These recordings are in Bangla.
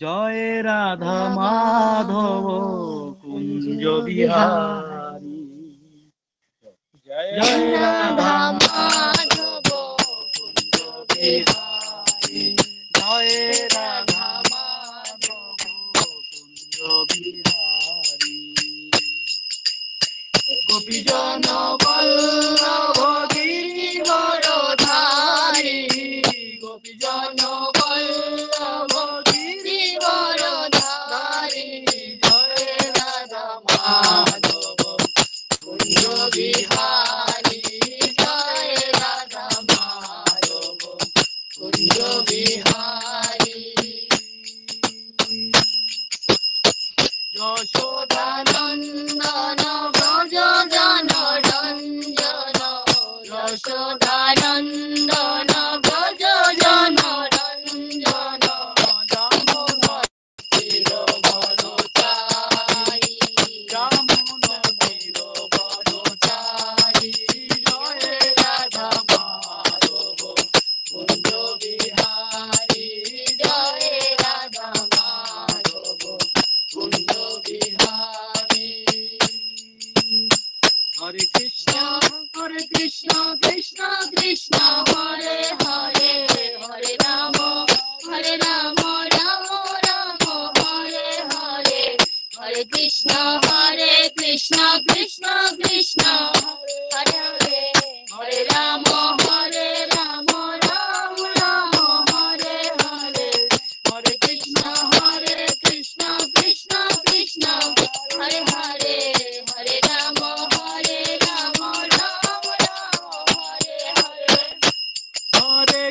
জয় রাধা মাধব কুঞ্জ বিহারী, জয় রাধা মাধব কুঞ্জ বিহারী, জয় রাধা মাধব কুঞ্জ বিহারী। গোপীজন বল্লভ গিরিবরধারী, গোপীজন বল্লভ গিরিবরধারী, জয় রাধা মাধব কুঞ্জ বিহারী, জয় রাধা মাধব কুঞ্জ বিহারী। যশোদানন্দন ব্রজ জন রঞ্জন, যশোদানন্দন ব্রজ জন রঞ্জন, যমুনাতীর বনচারী, যমুনাতীর বনচারী, জয় রাধা মাধব কুঞ্জ বিহারী, জয় রাধা মাধব কুঞ্জ বিহারী। হরে কৃষ্ণ কৃষ্ণ কৃষ্ণ হরে হরে, হরে রাম রাম রাম হরে হরে, হরে কৃষ্ণ কৃষ্ণ কৃষ্ণ হরে হরে, হরে রাম রাম রাম হরে হরে, হরে কৃষ্ণ কৃষ্ণ কৃষ্ণ হরে হরে, হরে রাম রাম রাম হরে হরে, হরে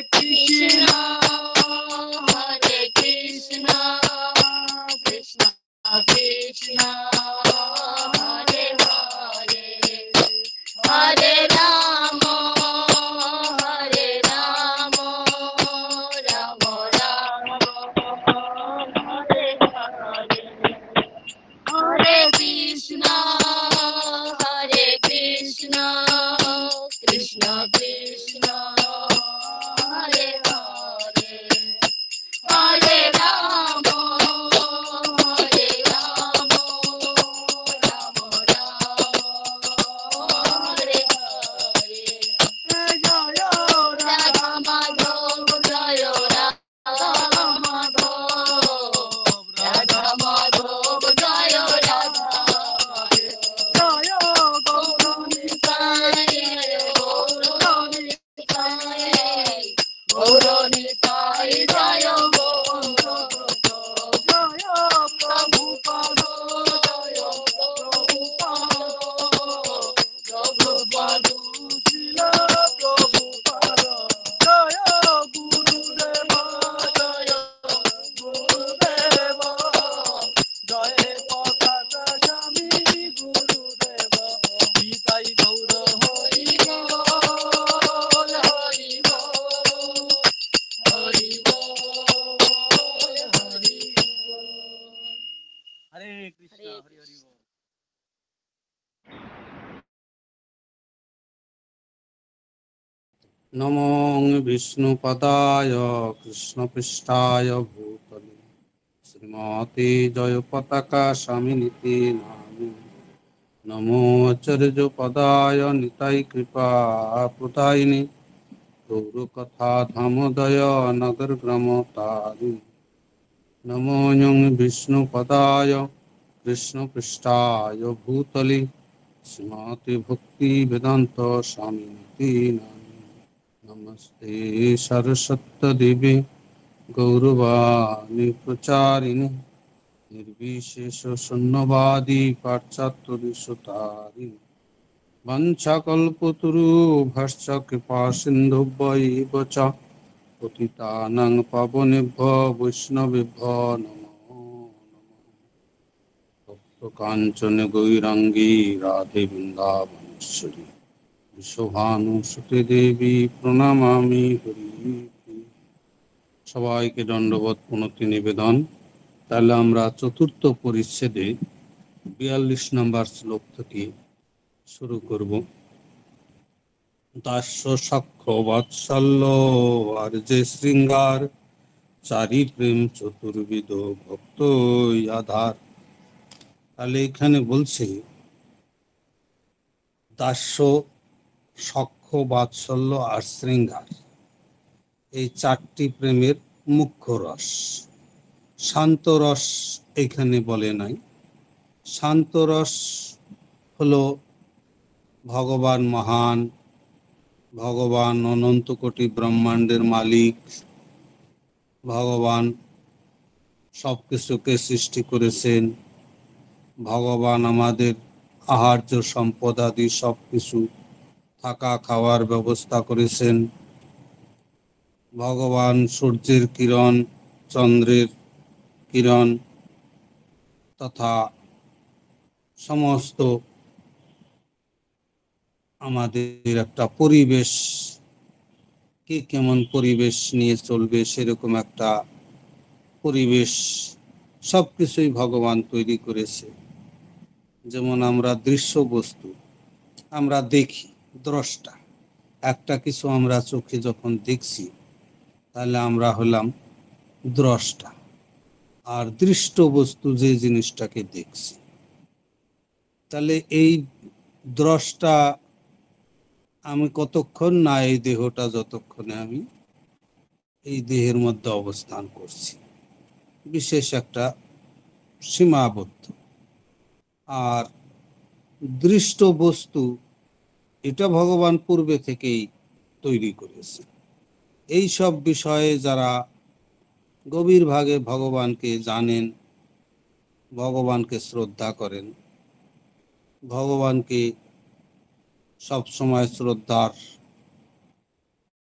কৃষ্ণ কৃষ্ণ কৃষ্ণ হরে হরে, হরে রাম রাম রাম হরে হরে, হরে কৃষ্ণ কৃষ্ণ কৃষ্ণ হরে হরে, হরে রাম রাম হরে হরে, জয় রাধা মাধব, জয় রাধা মাধব, রাধা মাধব জয় রাধা, জয় গৌরনিতায়, গৌরনিতায়, গৌরনিতায় জয় গৌর, জয় প্রভুপদ, জয় প্রভুপদ, প্রভুপদ শ্রীল প্রভুপদ, জয় গুরুদেব, জয় গুরুদেব, জয় পতাকা স্বামী গুরুদেব, গীতাই গৌর হরি বল, হরি বল, হরি বল, হরি বল। হরে কৃষ্ণ, হরি হরি বল। নমো বিষ্ণুপদায় কৃষ্ণপৃষ্ঠায় ভূতলে শ্রীমতে জয় পতাকা স্বামিনীতি নামে। নমো আচার্য পদায় নিতাই কৃপা প্রদায়িনী গৌরকথা ধামোদয় নগর গ্রাম তারি। নমো বিষ্ণুপদায় কৃষ্ণপৃষ্ঠায় ভূতলে শ্রীমতে ভক্তি বেদান্ত স্বামিনীতি নামে। নমস্তে সরস্বতী দেবী গৌরবাণী প্রচারিণী নির্বিশেষ শূন্যবাদী পাশ্চাত্যদেশতারিণী বঞ্ছাকল্পতরুভ্যশ্চ কৃপা সিন্ধুভ্যৈব চ পতিতানাং পাবনেভ্যো বৈষ্ণবেভ্যো নমো নমঃ। কাঞ্চন গৌরাঙ্গী রাধে বৃন্দাবনেশ্বরী বিশ্বভানুসুতে দেবী প্রণমামি হরি। সবাইকে দণ্ডবত প্রণতি নিবেদন। তাহলে আমরা চতুর্থ পরিচ্ছেদে 42 নম্বর শ্লোক থেকে শুরু করব। দাস্য সখ্য বাৎসল্য আর যে শৃঙ্গার চারি প্রেম চতুর্বিধ ভক্ত আধার। তাহলে এখানে বলছে দাস্য, সখ্য, বাৎসল্য আর শৃঙ্গার, এই চারটি প্রেমের মুখ্য রস। শান্ত রস এখানে বলে নাই। শান্ত রস হলো ভগবান মহান, ভগবান অনন্ত কোটি ব্রহ্মাণ্ডের মালিক, ভগবান সব কিছুকে সৃষ্টি করেছেন, ভগবান আমাদের আহার্য সম্পদাদি সব কিছু থাকা খাওয়ার ব্যবস্থা করেছেন, ভগবান সূর্যের কিরণ, চন্দ্রের কিরণ তথা সমস্ত আমাদের একটা পরিবেশ, কে কেমন পরিবেশ নিয়ে চলবে সেরকম একটা পরিবেশ সবকিছুই ভগবান তৈরি করেছে। যেমন আমরা দৃশ্য বস্তু আমরা দেখি, দ্রষ্টা, একটা কিছু আমরা চোখে যখন দেখছি তাহলে আমরা হলাম দ্রষ্টা, আর দৃষ্ট বস্তু যে জিনিসটাকে দেখছি। তাহলে এই দ্রষ্টা আমি কতক্ষণ না, এই দেহটা যতক্ষণে আমি এই দেহের মধ্যে অবস্থান করছি বিশেষ একটা সীমাবদ্ধ, আর দৃষ্ট বস্তু এটা ভগবান পূর্বে থেকেই তৈরি করেছে। এই সব বিষয়ে যারা গভীরভাবে ভগবানকে জানেন, ভগবানকে শ্রদ্ধা করেন, ভগবানকে সব সময় শ্রদ্ধার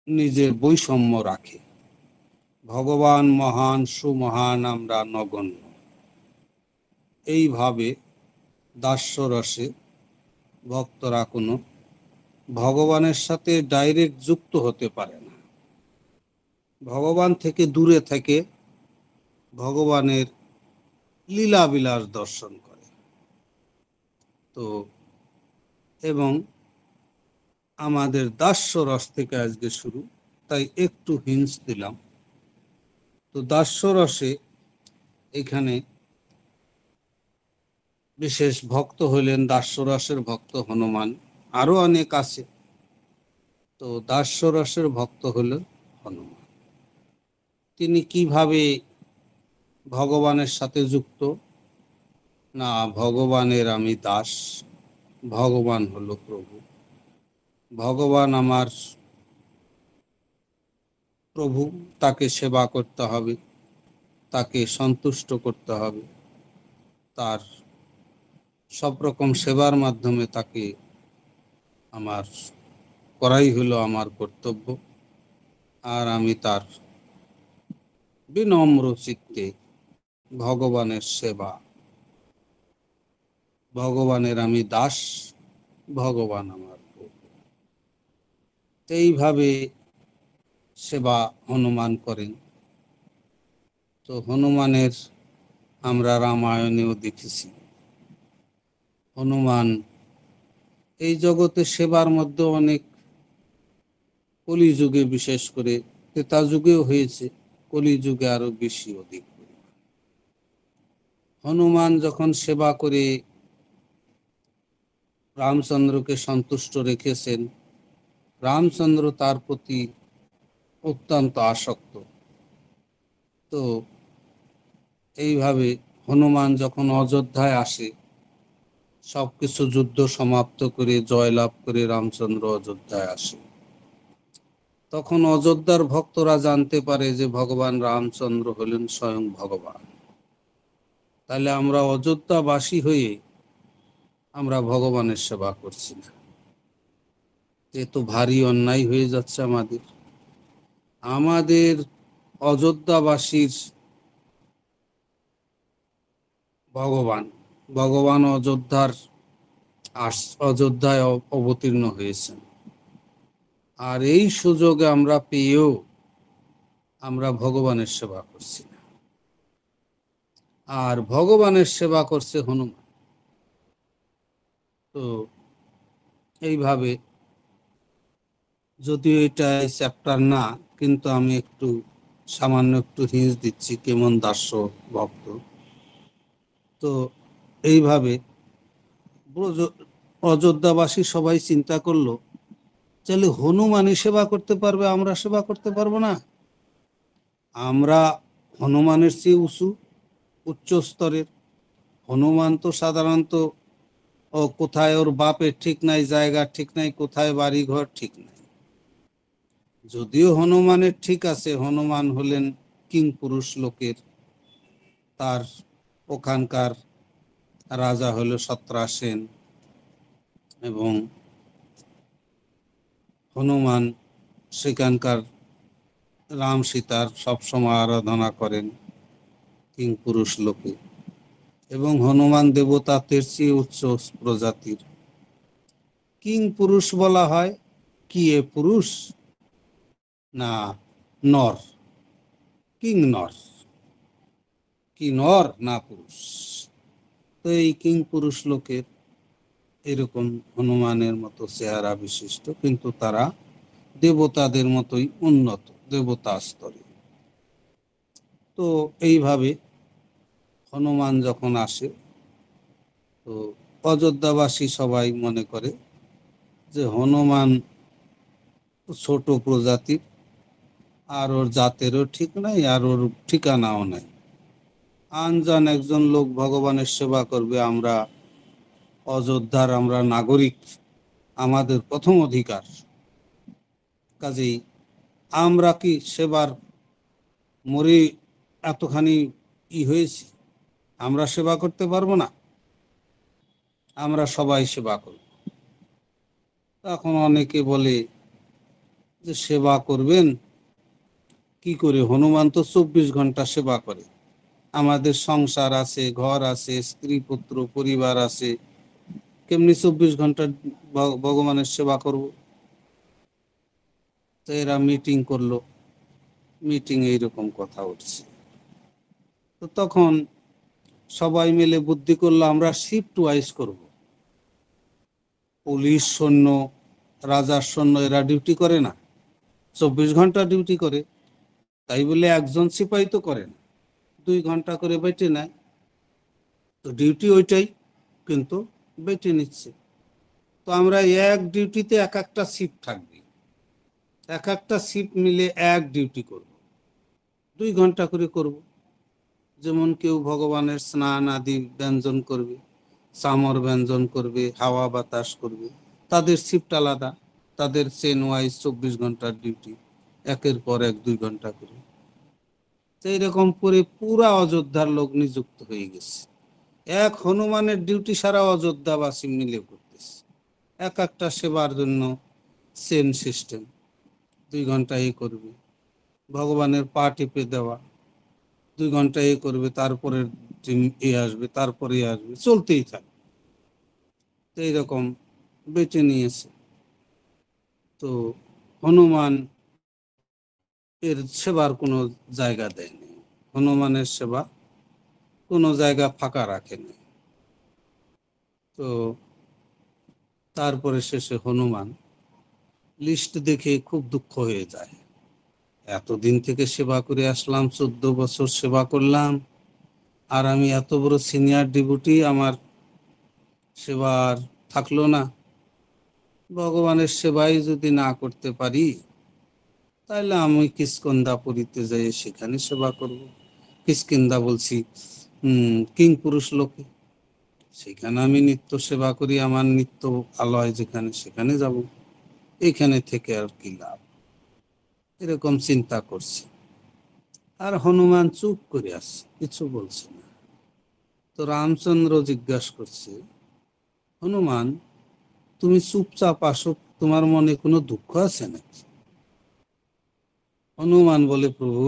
নিজের বৈষম্য রাখে, ভগবান মহান সুমহান আমরা নগণ্য, এইভাবে দাস্য রসে ভক্তরা কোনো ভগবানের সাথে ডাইরেক্ট যুক্ত হতে পারে না, ভগবান থেকে দূরে থেকে ভগবানের লীলা বিলাস দর্শন করে। তো এবং আমাদের দাস্য রস থেকে আজকে শুরু, তাই একটু হিন্স দিলাম। তো দাস্য রসে এখানে বিশেষ ভক্ত হইলেন, দাস্য রসের ভক্ত হনুমান, আরো অনেক আছে। তো দাস্য রসের ভক্ত হলেন হনুমান। তিনি কিভাবে ভগবানের সাথে যুক্ত? না, ভগবানের আমি দাস, ভগবান হলো প্রভু, ভগবান আমার প্রভু, তাকে সেবা করতে হবে, তাকে সন্তুষ্ট করতে হবে, তার সব রকম সেবার মাধ্যমে তাকে আমার করাই হলো আমার কর্তব্য। আর আমি তার বিনম্র চিত্তে ভগবানের সেবা, ভগবানের আমি দাস, ভগবান আমার প্রভু, এইভাবে সেবা হনুমান করেন। তো হনুমানের আমরা রামায়ণেও দেখেছি, হনুমান এই জগতে সেবার মধ্যে অনেক, কলিযুগে বিশেষ করে, ত্রেতা যুগেও হয়েছে, কলিযুগে আরো বেশি অধিক। হনুমান যখন সেবা করে রামচন্দ্রকে সন্তুষ্ট রেখেছেন, রামচন্দ্র তার প্রতি অত্যন্ত আসক্ত। তো এইভাবে হনুমান যখন অযোধ্যায় আসে, সবকিছু যুদ্ধ সমাপ্ত করে জয়লাভ করে রামচন্দ্র অযোধ্যায় আসে, তখন অযোধ্যার ভক্তরা জানতে পারে যে ভগবান রামচন্দ্র হলেন স্বয়ং ভগবান। তাহলে আমরা অযোধ্যাবাসী হয়ে আমরা ভগবানের সেবা করছি না, এ তো ভারী অন্যায় হয়ে যাচ্ছে আমাদের। আমাদের অযোধ্যাবাসীর ভগবান, ভগবান অযোধ্যায় অবতীর্ণ হয়েছেন, আর এই সুযোগে আমরা পেয়েও আমরা ভগবানের সেবা করছি না, আর ভগবানের সেবা করছে হনুমান। তো এইভাবে, যদিও এটা চ্যাপ্টার না, কিন্তু আমি একটু সামান্য একটু হিঁস দিচ্ছি, কেমন দাস্য ভক্ত। তো এইভাবে অযোধ্যাবাসী সবাই চিন্তা করলো, তাহলে হনুমানই সেবা করতে পারবে, আমরা সেবা করতে পারবো না? আমরা হনুমানের চেয়ে উচ্চ স্তরের। হনুমান তো সাধারণত কোথায় ওর বাপের ঠিক নাই, জায়গা ঠিক নাই, কোথায় বাড়ি ঘর ঠিক নাই। যদিও হনুমানের ঠিক আছে, হনুমান হলেন কিং পুরুষ লোকের, তার ওখানকার রাজা হলো সত্রাসেন, এবং হনুমান সেখানকার রাম সীতার সবসময় আরাধনা করেন কিং পুরুষ লোকে, এবং হনুমান দেবতাদের চেয়ে উচ্চ প্রজাতির। কিং পুরুষ বলা হয় কি, এ পুরুষ না নর? কিং নর, কি নর না পুরুষ? তো এই কিং পুরুষ লোকের এরকম হনুমানের মতো চেহারা বিশিষ্ট, কিন্তু তারা দেবতাদের মতোই উন্নত, দেবতা স্তরে। তো এইভাবে হনুমান যখন আসে, তো অযোধ্যাবাসী সবাই মনে করে যে হনুমান ছোট প্রজাতির, আর ওর জাতেরও ঠিক নাই, আর ওর ঠিকানাও নাই। আনজান একজন লোক ভগবানের সেবা করবে, আমরা অযোধ্যার, আমরা নাগরিক, আমাদের প্রথম অধিকার। কাজেই আমরা কি সেবার মরে এতখানি হয়েছি, আমরা সেবা করতে পারবো না? আমরা সবাই সেবা করব। তখন অনেকে বলে যে সেবা করবেন কি করে? হনুমান তো 24 ঘন্টা সেবা করে, আমাদের সংসার আছে, ঘর আছে, স্ত্রী পুত্র পরিবার আছে, কেমনি 24 ঘন্টা ভগবানের সেবা করব? তো এরা মিটিং করলো, মিটিং এইরকম কথা উঠছে। তো তখন সবাই মিলে বুদ্ধি করলো, আমরা শিফট ওয়াইজ করব। পুলিশ সৈন্য, রাজার সৈন্য এরা ডিউটি করে না, 24 ঘন্টা ডিউটি করে। তাই বলে একজন সিপাহী তো করে না, 2 ঘন্টা করে বেটে নেয়। তো ডিউটি ওইটাই, কিন্তু বেটে নিচ্ছে। তো আমরা এক ডিউটিতে এক একটা শিফট থাকবে, এক একটা শিফট মিলে এক ডিউটি করব, 2 ঘন্টা করে করব। যেমন কেউ ভগবানের স্নান আদি ব্যঞ্জন করবে, চামর ব্যঞ্জন করবে, হাওয়া বাতাস করবে, তাদের শিফট আলাদা, তাদের চেন ওয়াইজ 24 ঘন্টার ডিউটি, একের পর এক 2 ঘন্টা করে। তো এইরকম করে পুরা অযোধ্যার লোক নিযুক্ত হয়ে গেছে। এক হনুমানের ডিউটি সারা অযোধ্যাবাসী মিলে করতেছে, এক একটা সেবার জন্য চেন সিস্টেম। 2 ঘন্টা করবে, ভগবানের পা টিপে দেওয়া, 2 ঘন্টা করবে, তারপরে আসবে, তারপরে আসবে, চলতেই থাকবে। তো এইরকম বেঁচে নিয়েছে। তো হনুমান এর সেবার কোনো জায়গা দেয়নি, হনুমানের সেবা কোনো জায়গা ফাঁকা রাখেনি। তো তারপরে শেষে হনুমান লিস্ট দেখে খুব দুঃখ হয়ে যায়। এতদিন থেকে সেবা করে আসলাম, 14 বছর সেবা করলাম, আর আমি এত বড় সিনিয়র ডিভোটি, আমার সেবার থাকলো না। ভগবানের সেবাই যদি না করতে পারি, তাহলে আমি কিষ্কিন্ধাপুরীতে যাই সেখানে সেবা করব। কিষ্কিন্ধা বলছি কিং পুরুষ লোকে, সেখানে আমি নিত্য সেবা করি, আমার নিত্য আলয় যেখানে, সেখানে যাব। এখানে থেকে আর কি লাভ? এরকম চিন্তা করছি। আর হনুমান চুপ করে আসছে, কিছু বলছে না। তো রামচন্দ্র জিজ্ঞাসা করছে, হনুমান তুমি চুপচাপ আসো, তোমার মনে কোনো দুঃখ আছে নাকি? হনুমান বলে, প্রভু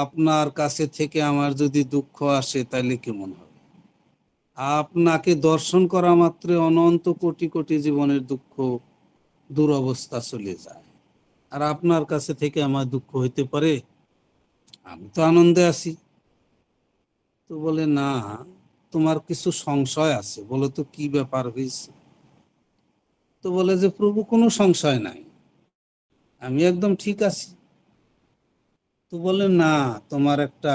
আপনার কাছে থেকে আমার যদি দুঃখ আসে তাহলে কেমন হবে? আপনাকে দর্শন করা মাত্র অনন্ত কোটি কোটি জীবনের দুঃখ, দুরবস্থা চলে যায়, আর আপনার কাছে থেকে আমার দুঃখ হইতে পারে? আমি তো আনন্দে আছি। তো বলে, না, তোমার কিছু সংশয় আছে, বলো তো কি ব্যাপার হয়েছে? তো বলে যে, প্রভু কোনো সংশয় নাই, আমি একদম ঠিক আছি। তো বলে না, তোমার একটা,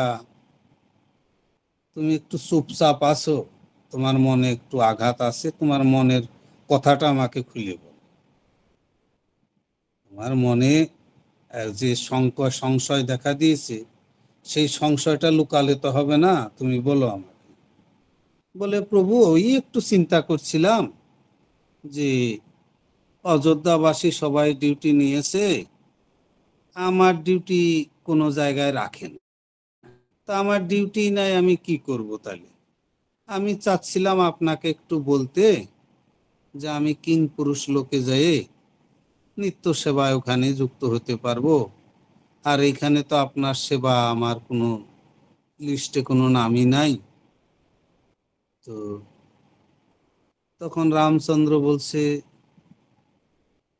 তুমি একটু চুপচাপ আছো, তোমার মনে একটু আঘাত আছে, তোমার মনের কথাটা আমাকে খুলে বলো। তোমার মনে যে সংশয় দেখা দিয়েছে, সেই সংশয়টা লুকালে তো হবে না, তুমি বলো আমাকে। বলে, প্রভু ওই একটু চিন্তা করছিলাম যে অযোধ্যাবাসী সবাই ডিউটি নিয়েছে, আমার ডিউটি কোনো জায়গায় রাখেন, তা আমার ডিউটি নাই, আমি কি করব তাহলে? আমি চাচ্ছিলাম আপনাকে একটু বলতে যে আমি কিং পুরুষ লোকে যেয়ে নিত্য সেবায় ওখানে যুক্ত হতে পারবো, আর এইখানে তো আপনার সেবা আমার কোনো লিস্টে কোনো নামই নাই। তো তখন রামচন্দ্র বলছে,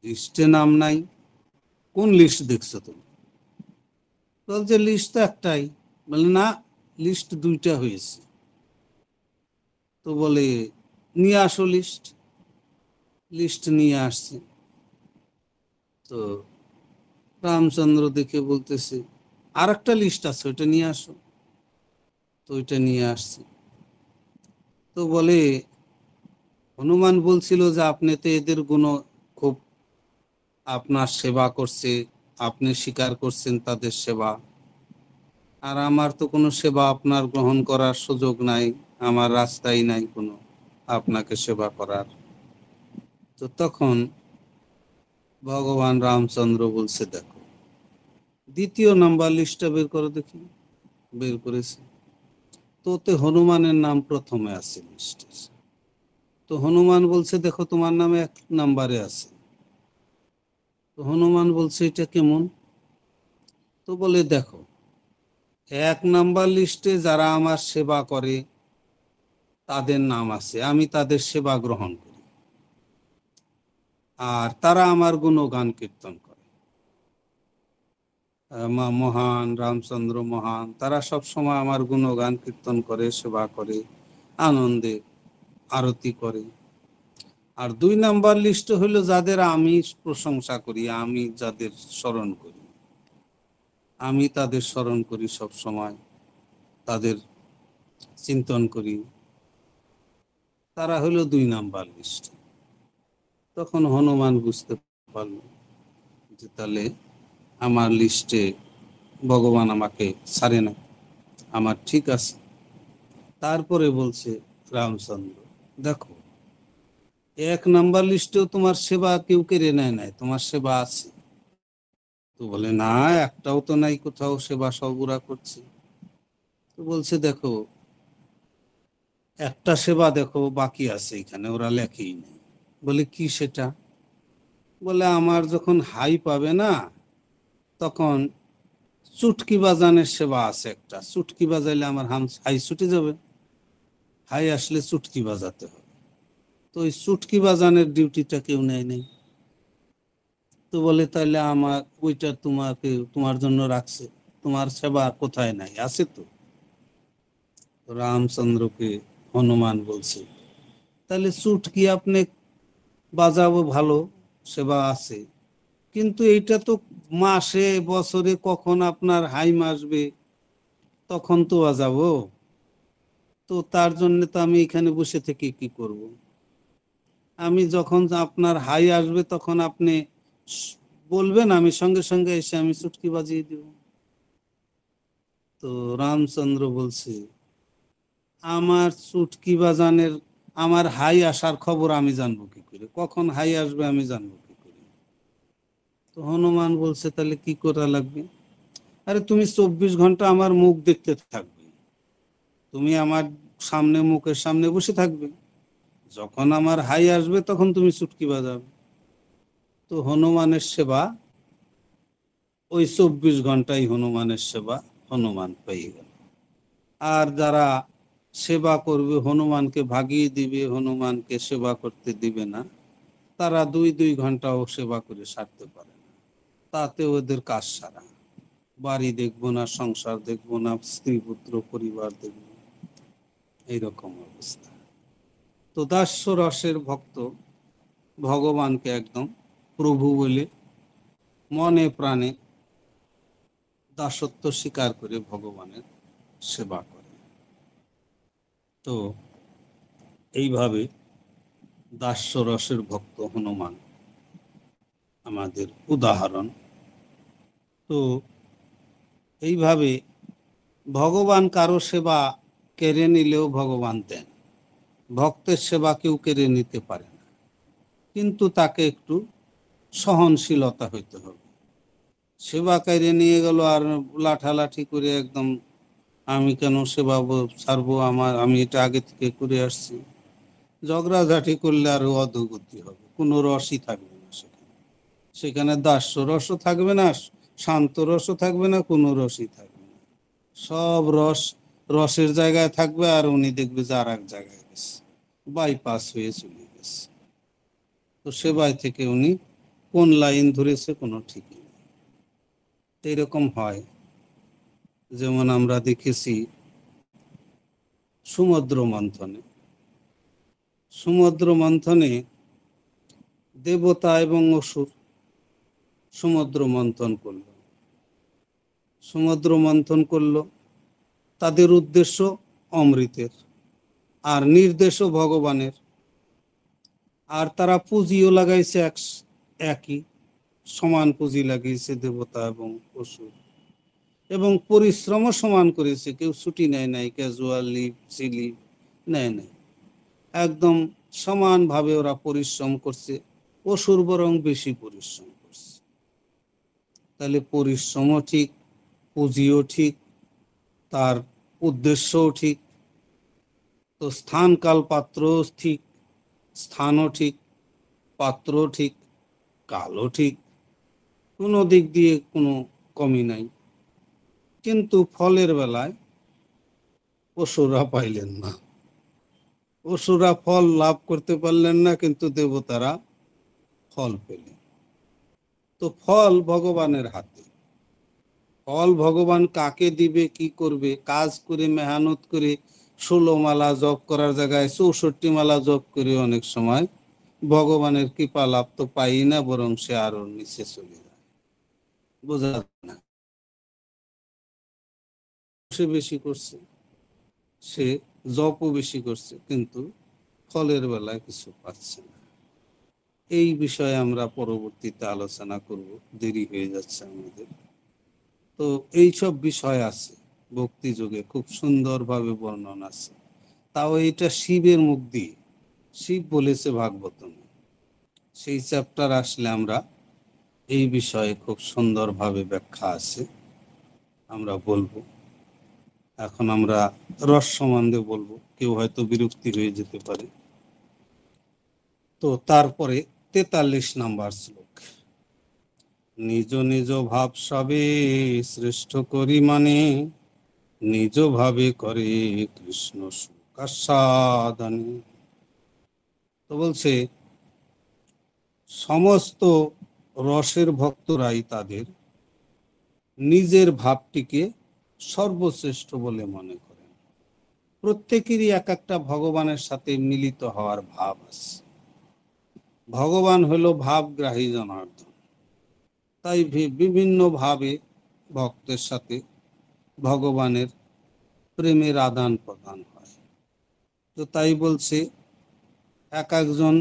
লিস্টে নাম নাই? কোন লিস্ট দেখছো তুমি? বলছে, লিস্ট তো একটাই। বলে, না, লিস্ট দুইটা হয়েছে। তো বলে, নিয়ে আসো লিস্ট। লিস্ট নিয়ে আসছে। তো রামচন্দ্র দেখে বলতেছে, আর একটা লিস্ট আছে, ওইটা নিয়ে আসো। তো ওইটা নিয়ে আসছে। তো বলে, হনুমান বলছিল যে আপনি তো এদের গুণ খুব, আপনার সেবা করছে, আপনি স্বীকার করছেন তাদের সেবা, আর আমার তো কোনো সেবা আপনার গ্রহণ করার সুযোগ নাই, আমার রাস্তাই নাই কোনো আপনাকে সেবা করার। তো তখন ভগবান রামচন্দ্র বলছে, দেখো দ্বিতীয় নাম্বার লিস্টটা বের করো দেখি। বের করেছে। তো ওতে হনুমানের নাম প্রথমে আছে লিস্টে। তো হনুমান বলছে, দেখো তোমার নামে 1 নাম্বারে আছে। তো হনুমান বলছে, এটা কেমন? তো বলে, দেখো 1 নাম্বার লিস্টে যারা আমার সেবা করে তাদের নাম আছে, আমি তাদের সেবা গ্রহণ করি, আর তারা আমার গুণগান কীর্তন করে। মহান রামচন্দ্র মহান, তারা সব সময় আমার গুণগান কীর্তন করে, সেবা করে, আনন্দে আরতি করে। আর 2 নাম্বার লিস্টে হলো যাদের আমি প্রশংসা করি, আমি যাদের স্মরণ করি, আমি তাদের স্মরণ করি সব সময়, তাদের চিন্তন করি, তারা হলো 2 নাম্বার লিস্ট। তখন হনুমান বুঝতে পারল যে তাহলে আমার লিস্টে ভগবান আমাকে ছাড়ে না, আমার ঠিক আছে। তারপরে বলছে রামচন্দ্র, দেখো 1 নাম্বার লিস্টেও তোমার সেবা কেউ কেড়ে নেয় নাই, তোমার সেবা আছে। তো বলে, না, একটাও তো নাই কোথাও সেবা, সব ওরা করছে। তো বলছে, দেখো একটা সেবা দেখো বাকি আছে, এখানে ওরা লেখেই নেই। বলে, কি সেটা? বলে, আমার যখন হাই পাবে না, তখন চুটকি বাজানের সেবা আছে একটা, চুটকি বাজাইলে আমার হাই ছুটে যাবে, হাই আসলে চুটকি বাজাতে হবে। তো ওই চুটকি বাজানের ডিউটিটা কেউ নেয় নাই। তো বলে, তাহলে আমার ওইটা তোমাকে, তোমার জন্য রাখছে, তোমার সেবা কোথায় নাই, আছে তো। রামচন্দ্রকে হনুমান বলছে, তাহলে চুটকি আপনি বাজাবো, ভালো সেবা আছে, কিন্তু এইটা তো মাসে বছরে কখন আপনার হাইম আসবে তখন তো বাজাবো। তো তার জন্য তো আমি এখানে বসে থেকে কি করব? আমি যখন আপনার হাই আসবে তখন আপনি স- বলবেন, আমি সঙ্গে সঙ্গে এসে আমি চুটকি বাজিয়ে দিব। তো রামচন্দ্র বলছে, আমার চুটকি বাজানের, আমার হাই আসার খবর আমি জানবো কি করে, কখন হাই আসবে আমি জানবো কি করে? তো হনুমান বলছে, তাহলে কি করা লাগবে? আরে তুমি 24 ঘন্টা আমার মুখ দেখতে থাকবে, তুমি আমার সামনে, মুখের সামনে বসে থাকবে, যখন আমার হাই আসবে তখন তুমি চুটকি বাজাবে। তো হনুমানের সেবা, ওই 24 ঘন্টাই হনুমানের সেবা হনুমান পেয়ে গেল। আর যারা সেবা করবে, হনুমানকে ভাগিয়ে দিবে, হনুমানকে সেবা করতে দিবে না, তারা 2-2 ঘন্টাও সেবা করে সারতে পারে না, তাতে ওদের কাজ সারা। বাড়ি দেখবো না, সংসার দেখবো না, স্ত্রী পুত্র পরিবার দেখবো, এইরকম অবস্থা। তো দাস্য রসের ভক্ত ভগবানকে একদম প্রভু বলে মনে প্রাণে দাসত্ব স্বীকার করে ভগবানের সেবা করে। তো এইভাবে দাস্য রসের ভক্ত হনুমান আমাদের উদাহরণ। তো এইভাবে ভগবান কারো সেবা কেড়ে নিলেও ভগবান দেন, ভক্তের সেবা কেউ কেড়ে নিতে পারে না, কিন্তু তাকে একটু সহনশীলতা হইতে হবে। সেবা কেড়ে নিয়ে গেল আর লাঠালাঠি করে একদম আমি কেন সেবা ছাড়বো, আমি এটা আগে থেকে করে আসছি, ঝগড়াঝাটি করলে আরো অধোগতি হবে, কোনো রসই থাকবে না সেখানে। সেখানে দাস্য রসও থাকবে না, শান্ত রসও থাকবে না, কোনো রসই থাকবে না। সব রস রসের জায়গায় থাকবে, আর উনি দেখবে যে আর এক জায়গায় গেছে, বাইপাস হয়ে চলে গেছে। তো সেবায় থেকে উনি কোন লাইন ধরেছে কোনো ঠিক নেই। এইরকম হয়, যেমন আমরা দেখেছি সমুদ্র মন্থনে। সমুদ্র মন্থনে দেবতা এবং অসুর সমুদ্র মন্থন করলো। সমুদ্র মন্থন করলো, তাদের উদ্দেশ্য অমৃতের, আর নির্দেশও ভগবানের। আর তারা পুঁজিও লাগাইছে একই, সমান পুঁজি লাগিয়েছে দেবতা এবং অসুর, এবং পরিশ্রমও সমান করেছে। কেউ ছুটি নেয় নাই, ক্যাজুয়াল লিভ, সি লিভ নেয় নাই, একদম সমানভাবে ওরা পরিশ্রম করছে। অসুর বরং বেশি পরিশ্রম করছে। তাহলে পরিশ্রমও ঠিক, পুঁজিও ঠিক, তার উদ্দেশ্যও ঠিক। তো স্থান কাল পাত্র ঠিক, স্থানও ঠিক, পাত্রও ঠিক, কালও ঠিক, কোনো দিক দিয়ে কোনো কমি নাই। কিন্তু ফলের বেলায় অসুররা পাইলেন না, অসুররা ফল লাভ করতে পারলেন না, কিন্তু দেবতারা ফল পেলেন। তো ফল ভগবানের হাতে। ফল ভগবান কাকে দিবে, কি করবে, কাজ করে মেহনত করে 16 মালা জপ করার জায়গায় 64 মালা জপ করে অনেক সময় ভগবানের কৃপা লাভ তো পাই না, বরং সে আরো নিচে চলে যায়। বোঝা যায় না, সে বেশি করছে, সে জপও বেশি করছে, কিন্তু ফলের বেলায় কিছু পাচ্ছে না। এই বিষয়ে আমরা পরবর্তীতে আলোচনা করব, দেরি হয়ে যাচ্ছে আমাদের। তো এইসব বিষয় আছে ভক্তি যোগে, খুব সুন্দরভাবে বর্ণনা আছে। তাও এটা শিবের মুখ দিয়ে, শিব বলেছে ভাগবতমে। সেই চ্যাপ্টার আসলে আমরা এই বিষয়ে খুব সুন্দরভাবে ব্যাখ্যা আছে, আমরা বলবো। এখন আমরা রস সম্বন্ধে বলবো, কেউ হয়তো বিরক্তি হয়ে যেতে পারে। তো তারপরে 43 নাম্বার শ্লোক, নিজ নিজ ভাব সবে শ্রেষ্ঠ করি মানে, নিজ ভাবে করে কৃষ্ণ সুখাস্বাদনে। তো বলছে সমস্ত রসের ভক্তরাই তাদের নিজের ভাবটিকে সর্বশ্রেষ্ঠ বলে মনে করেন। প্রত্যেকেরই এক একটা ভগবানের সাথে মিলিত হওয়ার ভাব আছে। ভগবান হলো ভাবগ্রাহী জনার্দন, তাই বিভিন্ন ভাবে ভক্তের সাথে ভগবানের প্রেমের আদান প্রদান হয়। তো তাই বলছে এক একজন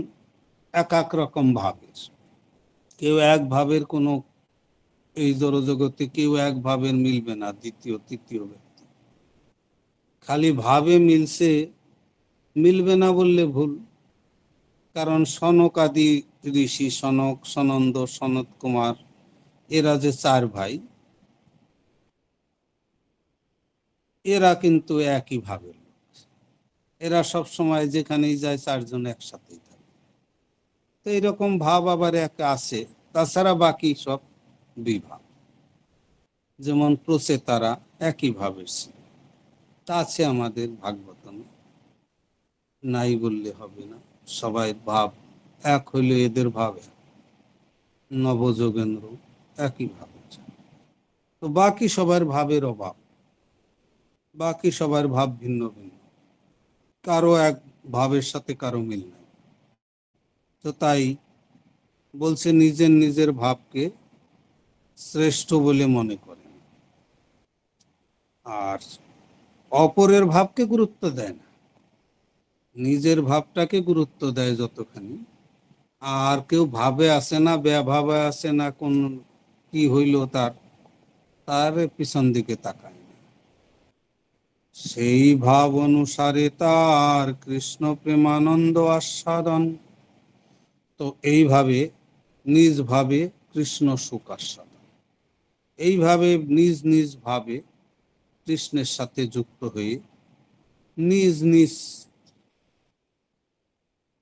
এক এক রকম ভাবের, কেউ এক ভাবের কোনো, এই জড়জগতে কেউ এক ভাবের মিলবে না দ্বিতীয় তৃতীয় ব্যক্তি। খালি ভাবে মিলছে, মিলবে না বললে ভুল। কারণ সনক আদি ঋষি, সনক, সনন্দ, সনত কুমার, এরা যে 4 ভাই, এরা কিন্তু একই ভাবের লোক। এরা সব সময় যেখানেই যায় 4 জন একসাথেই থাকে। তো এইরকম ভাব আবার এক আছে। তাছাড়া বাকি সব বিভাগ, যেমন প্রচেতারা একই ভাবের ছিল, তা আছে আমাদের ভাগবতমে, নাই বললে হবে না। সবাই ভাব এক হইলে এদের ভাব এক। নবযোগেন্দ্র একই ভাবে। তো বাকি সবার ভাবের অভাব, বাকি সবার ভাব ভিন্ন ভিন্ন, কারো এক ভাবের সাথে কারো মিল নাই। তো তাই বলছে নিজের নিজের ভাবকে শ্রেষ্ঠ বলে মনে করেন। আর অপরের ভাবকে গুরুত্ব দেয় না, নিজের ভাবটাকে গুরুত্ব দেয় যতখানি। আর কেউ ভাবে আসে না, ভাবে আসে না, কোন কি হইল তার, তার পিছন দিকে তাকায় না। সেই ভাব অনুসারে তার কৃষ্ণ প্রেমানন্দ আস্বাদন। তো এইভাবে নিজ ভাবে কৃষ্ণ সুখ আস্বাদন, এইভাবে নিজ নিজ ভাবে কৃষ্ণের সাথে যুক্ত হয়ে নিজ নিজ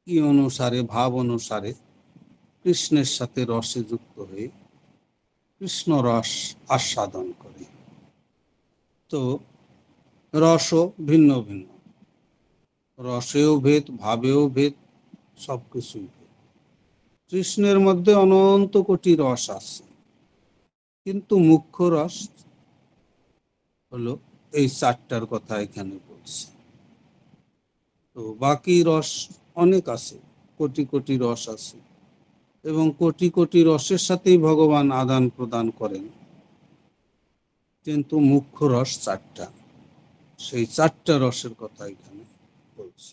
কি অনুসারে, ভাব অনুসারে কৃষ্ণের সাথে রসে যুক্ত হয়ে কৃষ্ণ রস আস্বাদন করে। তো রসও ভিন্ন ভিন্ন, রসেও ভেদ, ভাবেও ভেদ, সবকিছুই ভেদ। কৃষ্ণের মধ্যে অনন্ত কোটি রস আছে, কিন্তু মুখ্য রস হলো এই চারটার কথা এখানে বলছে। তো বাকি রস অনেক আছে, কোটি কোটি রস আছে, এবং কোটি কোটি রসের সাথেই ভগবান আদান প্রদান করেন, কিন্তু মুখ্য রস চারটা। সেই চারটা রসের কথা এখানে বলছে।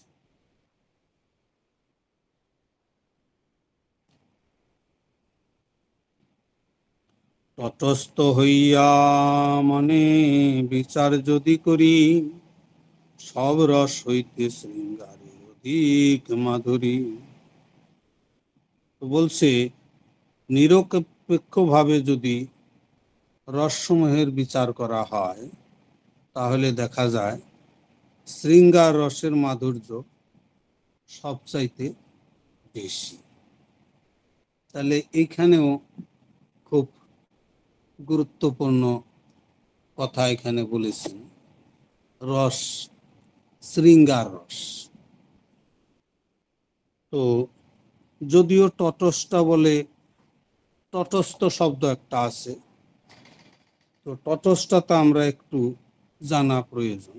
তটস্থ হইয়া মনে বিচার যদি করি, সব রস হইতে শৃঙ্গারে অধিক মাধুরী। তো বলছে নিরপেক্ষ ভাবে যদি রসসমূহের বিচার করা হয়, তাহলে দেখা যায় শৃঙ্গার রসের মাধুর্য সবচাইতে বেশি। তাহলে এইখানেও খুব গুরুত্বপূর্ণ কথা এখানে বলেছেন, রস, শৃঙ্গার রস। তো যদিও তটস্থ বলে, তটস্থ শব্দ একটা আছে, তো তটস্থতা আমরা একটু জানা প্রয়োজন।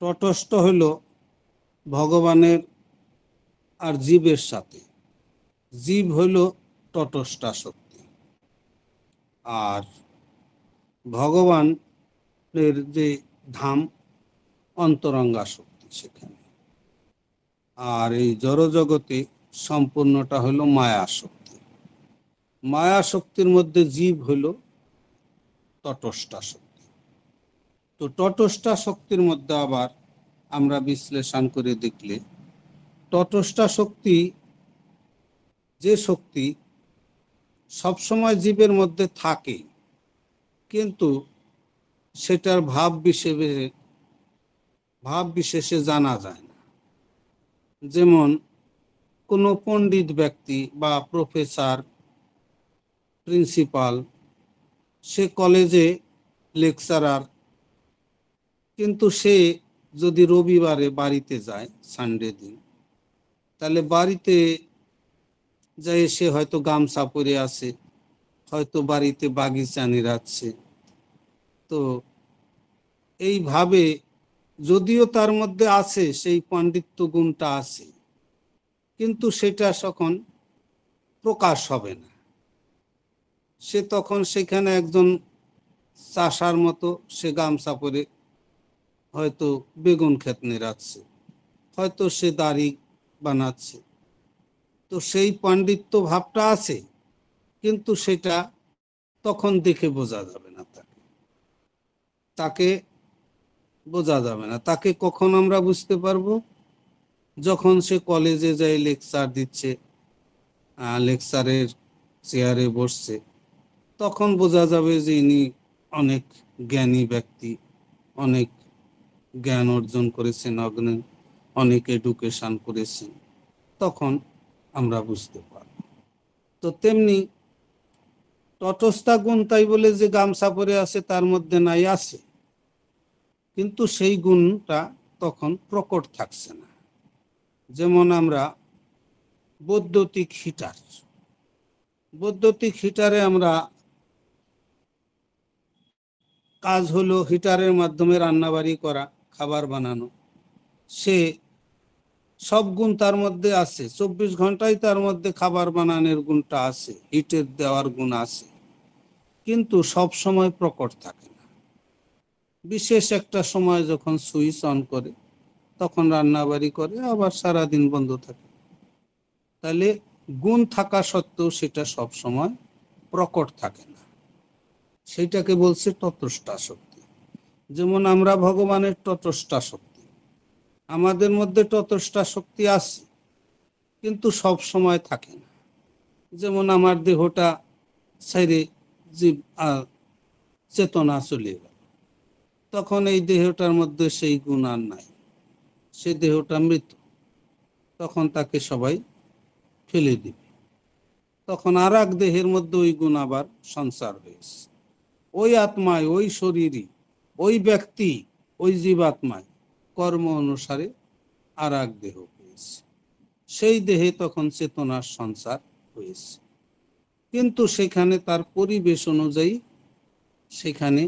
তটস্থ হইল ভগবানের আর জীবের সাথে, জীব হইল তটস্থা শক্তি, আর ভগবানের যে ধাম অন্তরঙ্গা শক্তি সেখানে। আর এই জড়জগতে সম্পূর্ণটা হলো মায়া শক্তি। মায়া শক্তির মধ্যে জীব হইল তটস্থা শক্তি। তো তটস্থা শক্তির মধ্যে আবার আমরা বিশ্লেষণ করে দেখলে, তটস্থা শক্তি যে শক্তি সবসময় জীবের মধ্যে থাকে, কিন্তু সেটার ভাব বিশেষে জানা যায় না। যেমন কোনো পণ্ডিত ব্যক্তি বা প্রফেসর, প্রিন্সিপাল, সে কলেজে লেকচারার, কিন্তু সে যদি রবিবারে বাড়িতে যায়, সানডে দিন, তাহলে বাড়িতে যাই সে হয়তো গামছা পরে আছে, হয়তো বাড়িতে বাগিচা নিরাচ্ছে। তো এইভাবে যদিও তার মধ্যে আছে সেই পাণ্ডিত্য গুণটা আছে, কিন্তু সেটা তখন প্রকাশ হবে না। সে তখন সেখানে একজন চাষার মতো সে গামছা পরে হয়তো বেগুন ক্ষেত নিরাচ্ছে, হয়তো সে দাড়ি বানাচ্ছে। তো সেই পাণ্ডিত্য ভাবটা আছে, কিন্তু সেটা তখন দেখে বোঝা যাবে না, তাকে বোঝা যাবে না। তাকে কখন আমরা বুঝতে পারবো? যখন সে কলেজে যায় লেকচার দিচ্ছে, লেকচারের চেয়ারে বসছে, তখন বোঝা যাবে যে ইনি অনেক জ্ঞানী ব্যক্তি, অনেক জ্ঞান অর্জন করেছেন, অনেক এডুকেশন করেছেন, তখন আমরা বুঝতে পারব। তো তেমনি তটস্থা গুণ তাই বলে যে গামছা পরে আছে তার মধ্যে নাই, আছে, কিন্তু সেই গুণটা তখন প্রকট থাকছে না। যেমন আমরা বৈদ্যুতিক হিটার, বৈদ্যুতিক হিটারে আমরা কাজ হলো হিটারের মাধ্যমে রান্নাবাড়ি করা, খাবার বানানো। সে সব গুণ তার মধ্যে আছে, 24 ঘন্টায় তার মধ্যে খাবার বানানোর গুণটা আছে, হিটের দেওয়ার গুণ আছে, কিন্তু সব সময় প্রকট থাকে না। বিশেষ একটা সময় যখন সুইচ অন করে তখন রান্না বাড়ি করে, আবার সারাদিন বন্ধ থাকে। তাহলে গুণ থাকা সত্ত্বেও সেটা সব সময় প্রকট থাকে না, সেটাকে বলছে ততষ্ঠা শক্তি। যেমন আমরা ভগবানের ততষ্ঠা শক্তি, আমাদের মধ্যে ততষ্ঠা শক্তি আছে, কিন্তু সব সময় থাকে না। যেমন আমার দেহটা ছেড়ে জীব চেতনা চলে গেল, তখন এই দেহটার মধ্যে সেই গুণ আর নাই, সে দেহটা মৃত, তখন তাকে সবাই ফেলে দিবে। তখন আর এক দেহের মধ্যে ওই গুণ আবার সঞ্চার হয়েছে। ওই আত্মায়, ওই শরীরই, ওই ব্যক্তি, ওই জীবাত্মায় কর্ম অনুসারে আর এক দেহ পেয়েছে, সেই দেহে তখন চেতনার সঞ্চার হয়েছে। কিন্তু সেখানে তার পরিবেশ অনুযায়ী, সেখানে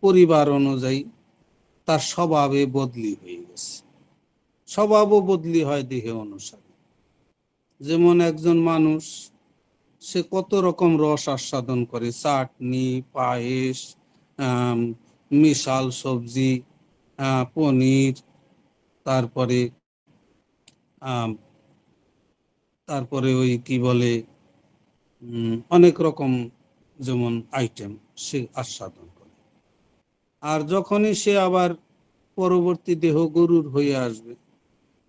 পরিবার অনুযায়ী তার স্বভাবে বদলি হয়ে গেছে। স্বভাবও বদলি হয় দেহে অনুসারে। যেমন একজন মানুষ, সে কত রকম রস আস্বাদন করে, চাটনি, পায়েস, আম, মিশাল সবজি, পনির, তারপরে আম, তারপরে ওই কি বলে, অনেক রকম যেমন আইটেম সে আস্বাদন করে। আর যখনই সে আবার পরবর্তী দেহ গরুর হয়ে আসবে,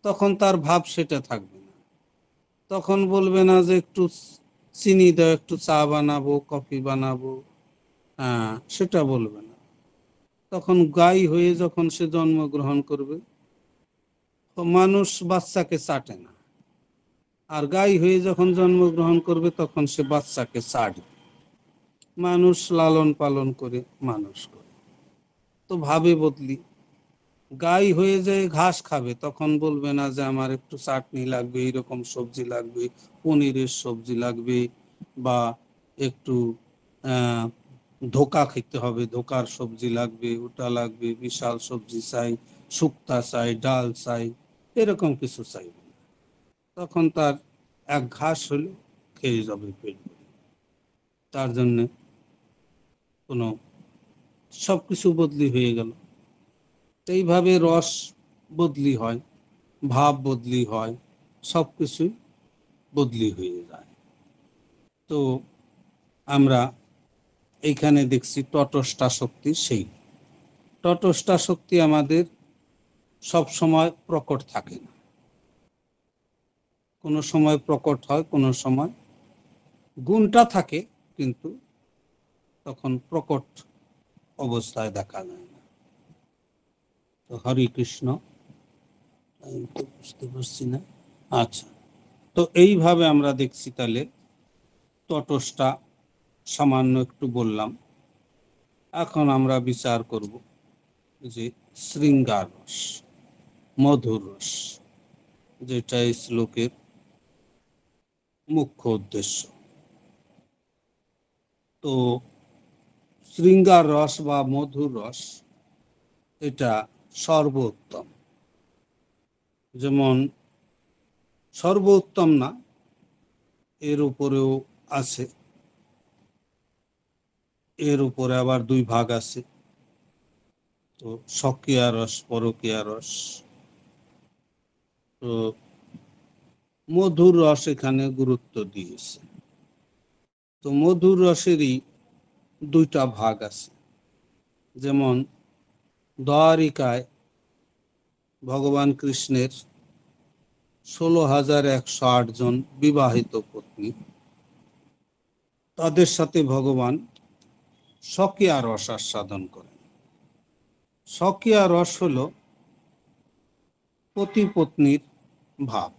তখন তার ভাব সেটা থাকবে না। তখন বলবে না যে একটু চিনি দাও, একটু চা বানাবো, কফি বানাবো, সেটা বলবে না। তখন গাই হয়ে যখন সে জন্মগ্রহণ করবে, তো মানুষ বাচ্চাকে চাটে না, আর গাই হয়ে যখন জন্মগ্রহণ করবে তখন সে বাচ্চাকে চাটবে। মানুষ লালন পালন করে মানুষ করে, তো ভাবে বদলি। গাই হয়ে যায় ঘাস খাবে, তখন বলবে না যে আমার একটু চাটনি লাগবে, এইরকম সবজি লাগবে, পনিরের সবজি লাগবে, বা একটু আহ ধোকা খেতে হবে, ধোকার সবজি লাগবে, ওটা লাগবে, বিশাল সবজি চাই, শুক্তা চাই, ডাল চাই, এরকম কিছু চাই। তখন তার এক ঘাস হলে খেয়ে যাবে পেট ভরে। তার জন্য কোনো সবকিছু বদলি হয়ে গেল। এইভাবে রস বদলি হয়, ভাব বদলি হয়, সবকিছুই বদলি হয়ে যায়। তো আমরা এইখানে দেখছি তটস্থা শক্তি, সেই তটস্থা শক্তি আমাদের সব সময় প্রকট থাকে না, কোনো সময় প্রকট হয়, কোনো সময় গুণটা থাকে, কিন্তু তখন প্রকট অবস্থায় দেখা যায় না। তো হরে কৃষ্ণ। আমি তো বুঝতে পারছি না। আচ্ছা, তো এইভাবে আমরা দেখছি তাহলে তটস্থা সামান্য একটু বললাম। এখন আমরা বিচার করব যে শৃঙ্গার রস, মধুর রস, যেটা এই শ্লোকের মুখ্য উদ্দেশ্য। তো শৃঙ্গার রস বা মধুর রস, এটা সর্বোত্তম। যেমন সর্বোত্তম না, এর উপরেও আছে, এর উপরে আবার দুই ভাগ আছে। তো স্বকীয়া রস, পরকীয়া রস। তো মধুর রস এখানে গুরুত্ব দিয়েছে। তো মধুর রসেরই দুইটা ভাগ আছে। যেমন দ্বারিকায় ভগবান কৃষ্ণের 16,108 জন বিবাহিত পত্নী, তাদের সাথে ভগবান স্বকীয়া রস আস্বাদন করেন। স্বকীয়া রস হলো পতি পত্নীর ভাব।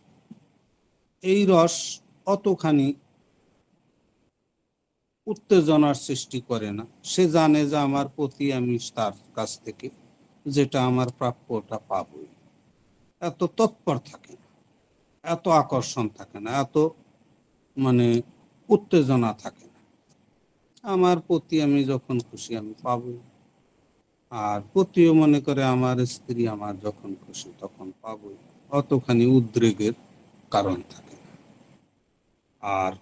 এই রস অতখানি উত্তেজনার সৃষ্টি করে না। সে জানে যে আমার পতি, আমি তার কাছ থেকে যেটা আমার প্রাপ্য ওটা পাবই। এত তৎপর থাকে না, এত আকর্ষণ থাকে না, এত মানে উত্তেজনা থাকে না। আমার পতি আমি যখন খুশি আমি পাবই, আর পতিও মনে করে আমার স্ত্রী আমার যখন খুশি তখন পাবই। অতখানি উদ্রেগের কারণ থাকে না। আর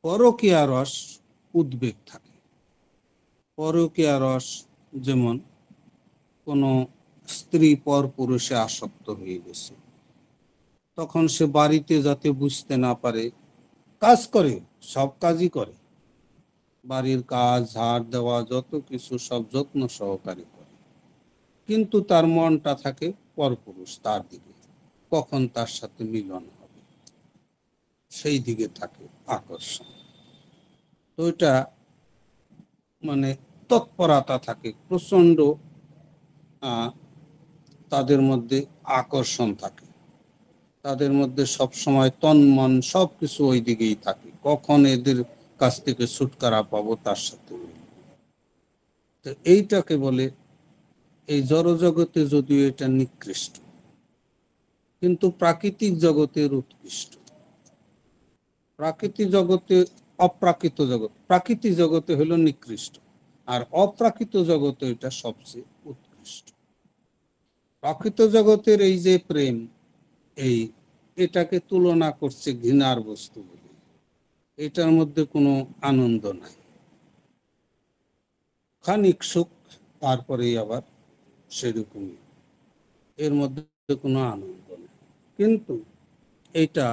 পরকীয়া রস উদ্বেগ থাকে। পরকীয়া রস যেমন কোনো স্ত্রী পর পুরুষে আসক্ত হয়ে গেছে, তখন সে বাড়িতে যাতে বুঝতে না পারে কাজ করে, সব কাজই করে, বাড়ির কাজ, ঝাড় দেওয়া, যত কিছু সব যত্ন সহকারে করে, কিন্তু তার মনটা থাকে পরপুরুষ তার দিকে, কখন তার সাথে মিলন হবে সেই দিকে থাকে আকর্ষণ। তো এটা মানে তৎপরতা থাকে প্রচন্ড, তাদের মধ্যে আকর্ষণ থাকে, তাদের মধ্যে সব সময় তন মন সবকিছু ওই দিকেই থাকে, কখন এদের কাছ থেকে ছুটকারা পাবো তার সাথে মিলবো। তো এইটাকে বলে, এই জড়জগতে যদিও এটা নিকৃষ্ট, কিন্তু প্রাকৃতিক জগতের উৎকৃষ্ট। প্রাকৃতিক জগতে, অপ্রাকৃত জগৎ, প্রাকৃতিক জগতে হলো নিকৃষ্ট, আর অপ্রাকৃত জগতে এটা সবচেয়ে উৎকৃষ্ট। প্রাকৃত জগতের এই যে প্রেম, এই এটাকে তুলনা করছে ঘৃণার বস্তু বলে, এটার মধ্যে কোনো আনন্দ নাই, খানিক সুখ, তারপরেই আবার সেরকমই, এর মধ্যে কোনো আনন্দ নেই। কিন্তু এটা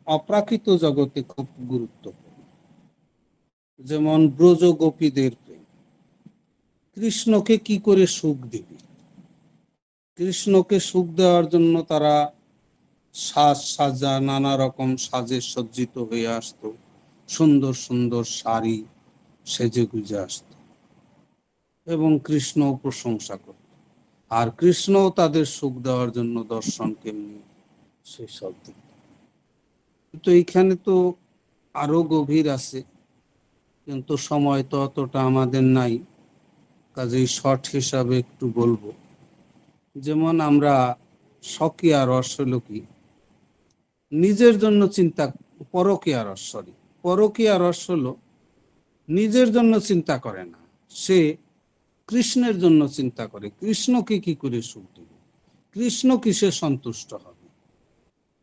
অপ্রাকৃত জগতে খুব গুরুত্বপূর্ণ। যেমন ব্রজ গোপীদের প্রেম, কৃষ্ণকে কি করে সুখ দিবে, কৃষ্ণকে সুখ দেওয়ার জন্য তারা সাজ সাজা নানা রকম সাজে সজ্জিত হয়ে আসতো, সুন্দর সুন্দর শাড়ি সেজে গুজে আসতো, এবং কৃষ্ণও প্রশংসা করত। আর কৃষ্ণও তাদের সুখ দেওয়ার জন্য দর্শন কেমনি সেসব দিক। কিন্তু এইখানে তো আরো গভীর আছে, কিন্তু সময় তো অতটা আমাদের নাই, কাজেই শর্ট হিসাবে একটু বলবো। যেমন আমরা স্বকীয়া রস হলো কি, নিজের জন্য চিন্তা, পরকীয়া রস, সরি, পরকীয়া রস হলো নিজের জন্য চিন্তা করে না, সে কৃষ্ণের জন্য চিন্তা করে, কৃষ্ণকে কি করে সুখ দেবে, কৃষ্ণ কিসে সন্তুষ্ট হবে,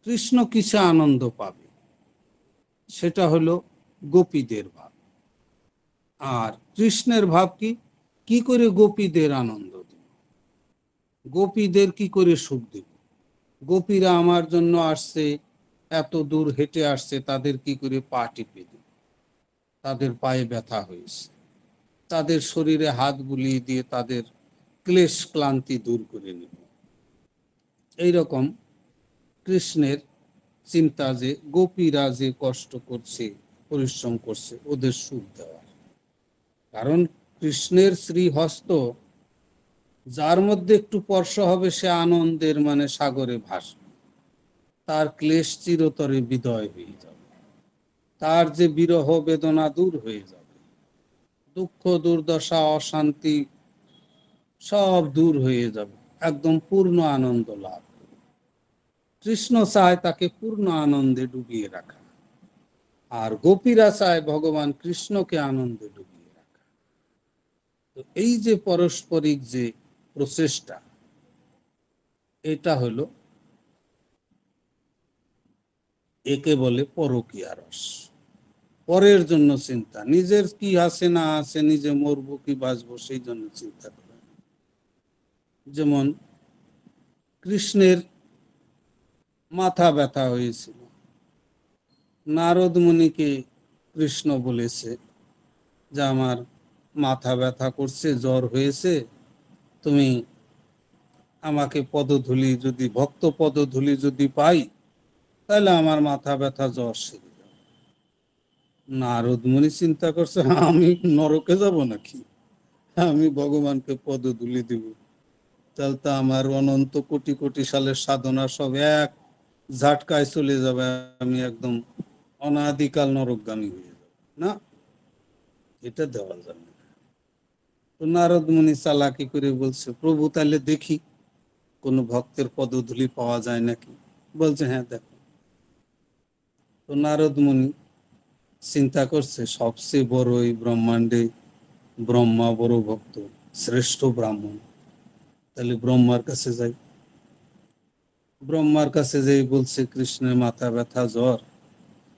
কৃষ্ণ কিসে আনন্দ পাবে, সেটা হলো গোপীদের ভাব। আর কৃষ্ণের ভাব কি, কি করে গোপীদের আনন্দ দেব, গোপীদের কি করে সুখ দেব, গোপীরা আমার জন্য আসছে, এত দূর হেঁটে আসছে, তাদের কি করে পা টিপে দেব, তাদের পায়ে ব্যথা হয়েছে, তাদের শরীরে হাত বুলিয়ে দিয়ে তাদের ক্লেশ ক্লান্তি দূর করে নেব। এইরকম কৃষ্ণের চিন্তা যে গোপীরা যে কষ্ট করছে, পরিশ্রম করছে, ওদের সুখ দেওয়ার। কারণ কৃষ্ণের শ্রীহস্ত যার মধ্যে একটু স্পর্শ হবে সে আনন্দের মানে সাগরে ভাসবে, তার ক্লেশ চিরতরে বিদয় হয়ে যাবে, তার যে বিরহ বেদনা দূর হয়ে যাবে, দুঃখ দুর্দশা অশান্তি সব দূর হয়ে যাবে, একদম পূর্ণ আনন্দ লাভ। কৃষ্ণ চায় তাকে পূর্ণ আনন্দে ডুবিয়ে রাখা, আর গোপীরা চায় ভগবান কৃষ্ণকে আনন্দে ডুবিয়ে রাখা। তো এই যে পারস্পরিক যে প্রচেষ্টা, এটা হলো, একে বলে পরকীয়া রস। পরের জন্য চিন্তা, নিজের কি আছে না আছে, নিজে মরবো কি বাঁচবো সেই জন্য চিন্তা করে। যেমন কৃষ্ণের মাথা ব্যথা হয়েছিল, নারদ মুনিকে কৃষ্ণ বলেছে যে আমার মাথা ব্যথা করছে, জ্বর হয়েছে, তুমি আমাকে পদধূলি যদি, ভক্ত পদধূলি যদি পাই, তাহলে আমার মাথা ব্যথা জ্বর সেরে যাবে। নারদ মুনি চিন্তা করছে, আমি নরকে যাব নাকি, আমি ভগবানকে পদধূলি দিব, তাহলে তো আমার অনন্ত কোটি কোটি সালের সাধনা সব এক ঝাটকায় চলে যাবে, আমি একদম অনাদিকাল নরকগামী হয়ে যাব, না, এটা দেওয়া যাবে না। তো নারদ মুনি চালাকি করে বলছে, প্রভু তাহলে দেখি কোন ভক্তের পদধূলি পাওয়া যায় নাকি। বলছে হ্যাঁ দেখো। তো নারদ মুনি চিন্তা করছে, সবচেয়ে বড় এই ব্রহ্মাণ্ডে ব্রহ্মা বড় ভক্ত, শ্রেষ্ঠ ব্রাহ্মণ, তাহলে ব্রহ্মার কাছে যাই। ব্রহ্মার কাছে যেই বলছে, কৃষ্ণের মাথা ব্যথা জ্বর,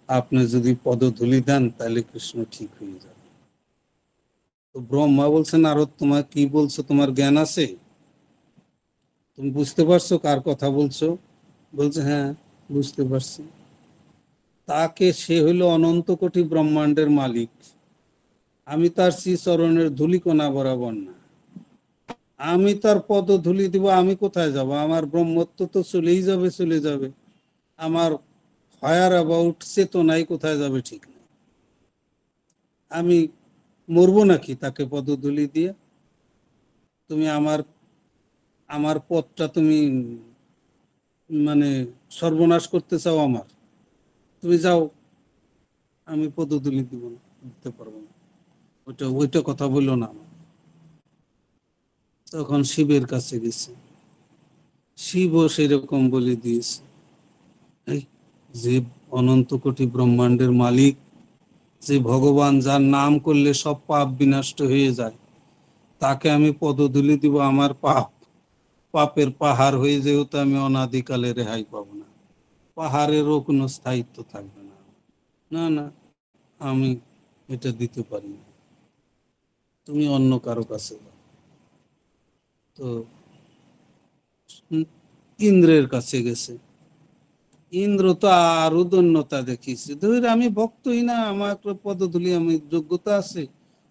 আপনি যদি পদধূলি দেন তাহলে কৃষ্ণ ঠিক হয়ে যাবে। তো ব্রহ্মা বলছে, নারদ তোমার কি বলছো, তোমার জ্ঞান আছে, তুমি বুঝতে পারছো কার কথা বলছো? বলছে হ্যাঁ, বুঝতে পারছি। তাকে, সে হইল অনন্ত কোটি ব্রহ্মাণ্ডের মালিক, আমি তার শ্রীচরণের ধূলিকণা বরাবর না, আমি তার পদ ধূলি দিব, আমি কোথায় যাব? আমার ব্রহ্মত্ব তো চলেই যাবে, চলে যাবে। আমার হায়ার অ্যাবাউট চেতনাই কোথায় যাবে ঠিক নেই। আমি মরবো নাকি তাকে পদধূলি দিয়ে? তুমি আমার আমার পথটা তুমি মানে সর্বনাশ করতে চাও আমার, তুমি যাও, আমি পদধূলি দিব না, দিতে পারবো না। ওইটা ওইটা কথা বললো না আমার। তখন শিবের কাছে গেছে, শিবও সেরকম বলে দিয়েছে, এই যে অনন্ত কোটি ব্রহ্মাণ্ডের মালিক, যে ভগবান, যার নাম করলে সব পাপ বিনষ্ট হয়ে যায়, তাকে আমি পদধূলি দিব? আমার পাপের পাহাড় হয়ে, যেহেতু আমি অনাদিকালে রেহাই পাবো না, পাহাড়েরও কোনো স্থায়িত্ব থাকবে না। না না, আমি এটা দিতে পারি না, তুমি অন্য কারো কাছে যাও। তো ইন্দ্রের কাছে গেছে। ইন্দ্র তো আরো ধন্যতা দেখিয়েছে, ধর আমি ভক্তই না, আমার পদধূলি, আমি যোগ্যতা আছে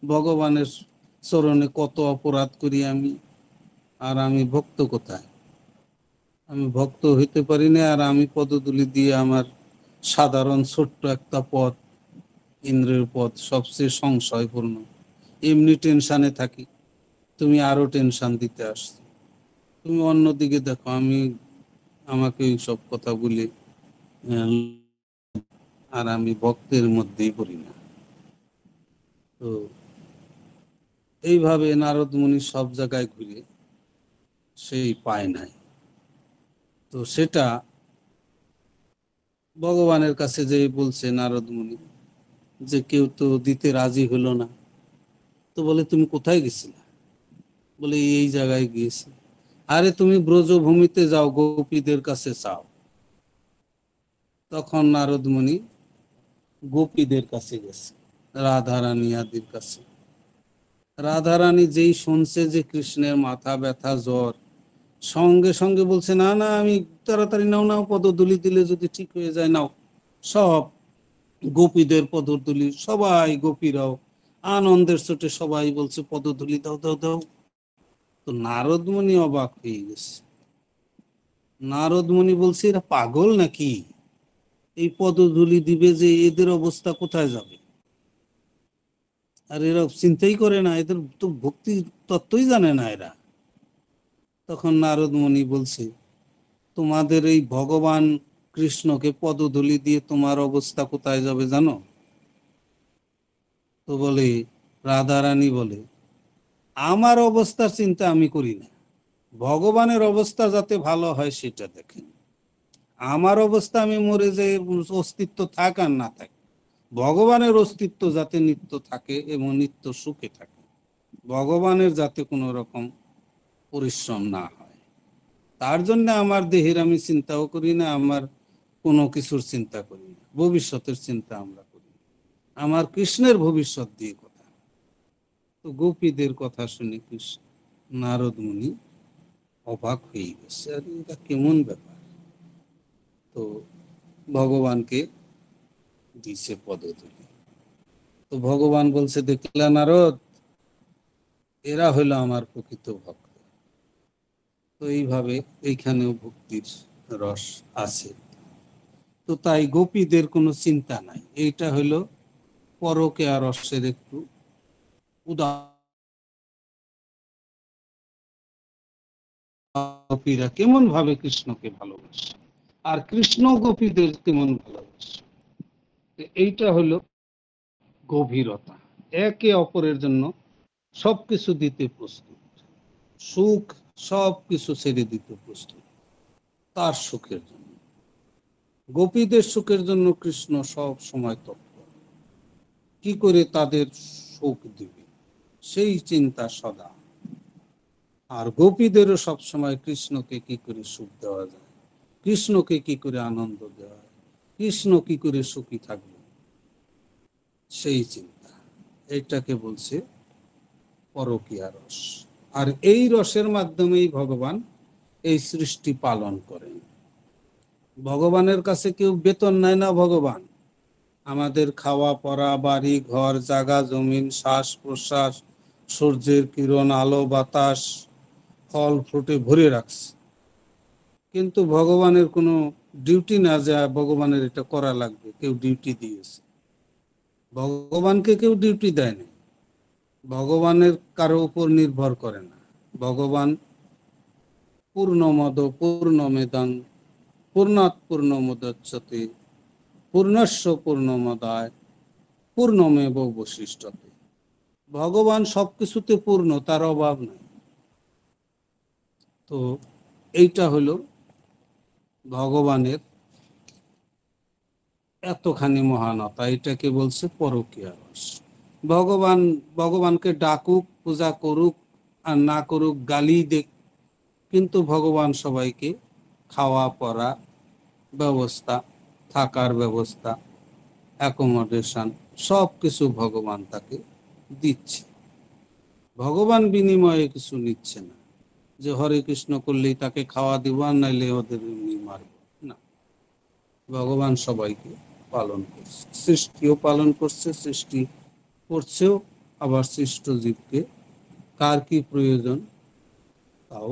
ভগবানের চরণে, কত অপরাধ করি আমি, আর আমি ভক্ত কোথায়? আমি ভক্ত হইতে পারি না, আর আমি পদধূলি দিয়ে আমার সাধারণ ছোট্ট একটা পদ, ইন্দ্রের পদ, সবচেয়ে সংশয়পূর্ণ, এমনি টেনশনে থাকি, তুমি আরো টেনশন দিতে আসছো। তুমি অন্যদিকে দেখো, আমি আমাকে ওই সব কথা বলে, আহ, আর আমি ভক্তের মধ্যেই পড়ি না। তো এইভাবে নারদ মুনি সব জায়গায় ঘুরে সেই পায় নাই। তো সেটা ভগবানের কাছে যে বলছে নারদ মুনি, যে কেউ তো দিতে রাজি হলো না। তো বলে, তুমি কোথায় গেছিলে? বলে, এই জায়গায় গিয়েছি। আরে তুমি ব্রজভূমিতে যাও, গোপীদের কাছে চাও। তখন নারদ মুনি গোপীদের কাছে গেছে, রাধারানী আদির কাছে। রাধারানী যেই শুনছে যে কৃষ্ণের মাথা ব্যথা, জ্বর, সঙ্গে সঙ্গে বলছে, না না, আমি তাড়াতাড়ি নাও, নাও, পদধূলি দিলে যদি ঠিক হয়ে যায়, নাও। সব গোপীদের পদধূলি, সবাই গোপীরাও আনন্দের চোটে সবাই বলছে, পদধূলি দাও, দাও, দাও। তো নারদ মুনি অবাক হয়ে গেছে। নারদ মুনি বলছে, এরা পাগল নাকি? এই পদধূলি দিবে যে, এদের অবস্থা কোথায় যাবে? আর এরা চিন্তাই করে না, এদের তো ভক্তি তত্ত্বই জানে না এরা। তখন নারদ মুনি বলছে, তোমাদের এই ভগবান কৃষ্ণকে পদধূলি দিয়ে তোমার অবস্থা কোথায় যাবে জানো? তো বলে, রাধারানী বলে, আমার অবস্থার চিন্তা আমি করি না, ভগবানের অবস্থা যাতে ভালো হয় সেটা দেখেন। আমার অবস্থা, আমি মরে যে অস্তিত্ব থাক আর না থাকে, ভগবানের অস্তিত্ব যাতে নিত্য থাকে এবং নিত্য সুখে থাকে, ভগবানের যাতে কোনো রকম পরিশ্রম না হয়, তার জন্য আমার দেহের আমি চিন্তাও করি না, আমার কোনো কিছুর চিন্তা করি না, ভবিষ্যতের চিন্তা আমরা করি না। আমার কৃষ্ণের ভবিষ্যৎ দিয়ে কথা। তো গোপীদের কথা শুনে কৃষ্ণ, নারদ মুনি অবাক হয়ে গেছে, আর এটা কেমন ব্যাপার? তো ভগবানকে দিছে পদধূলি। তো ভগবান বলছে, দেখলা নারদ, এরা হলো আমার প্রকৃত ভক্ত। তো এইভাবে এইখানেও ভক্তির রস আছে। তো তাই গোপীদের কোনো চিন্তা নাই, এইটা হলো পরকীয়া রসের একটু উদাহরণ। গোপীরা কেমন ভাবে কৃষ্ণকে ভালোবাসে, আর কৃষ্ণ গোপীদের কেমন ভালোবাসে, এইটা হলো গভীরতা। একে অপরের জন্য সবকিছু দিতে প্রস্তুত, সুখ সবকিছু ছেড়ে দিতে প্রস্তুত তার সুখের জন্য। গোপীদের সুখের জন্য কৃষ্ণ সব সময় তৎপর, কি করে তাদের সুখ দিবে সেই চিন্তা সদা। আর গোপীদেরও সবসময় কৃষ্ণকে কি করে সুখ দেওয়া যায়, কৃষ্ণকে কি করে আনন্দ দেওয়া যায়, কৃষ্ণ কি করে সুখী থাকবে সেই চিন্তা। এইটাকে বলছে পরকীয়া রস। আর এই রসের মাধ্যমেই ভগবান এই সৃষ্টি পালন করেন। ভগবানের কাছে কেউ বেতন নেয় না। ভগবান আমাদের খাওয়া পরা, বাড়ি ঘর, জায়গা জমিন, শ্বাস প্রশ্বাস, সূর্যের কিরণ, আলো বাতাস, ফল ফ্রুটে ভরে রাখছে। কিন্তু ভগবানের কোনো ডিউটি না যায় ভগবানের এটা করা লাগবে, কেউ ডিউটি দিয়েছে। ভগবানকে কেউ ডিউটি দেয় না। ভগবানের কারো উপর নির্ভর করে না। ভগবান পূর্ণমদ পূর্ণমেদং পূর্ণাৎ পূর্ণমুদচ্যতে পূর্ণস্য পূর্ণমদায় পূর্ণমেব বশিষ্ঠতে। ভগবান সবকিছুতে পূর্ণ, তার অভাব নাই। তো এইটা হলো ভগবানের এতখানি মহানতা, এটাকে বলছে পরকীয়া রস। ভগবানকে ডাকুক, পূজা করুক আর না করুক, গালি দেখ, কিন্তু ভগবান সবাইকে খাওয়া পরা ব্যবস্থা, থাকার ব্যবস্থা, অ্যাকোমোডেশন সব কিছু ভগবান তাকে দিচ্ছে। ভগবান বিনিময়ে কিছু নিচ্ছে না, যে হরে কৃষ্ণ করলেই তাকে খাওয়া দিব আর নাইলে ওদের এমনি মারব না। ভগবান সবাইকে পালন করছে, সৃষ্টিও পালন করছে, সৃষ্টি করছেও, আবার সৃষ্ট জীবকে কার কি প্রয়োজন তাও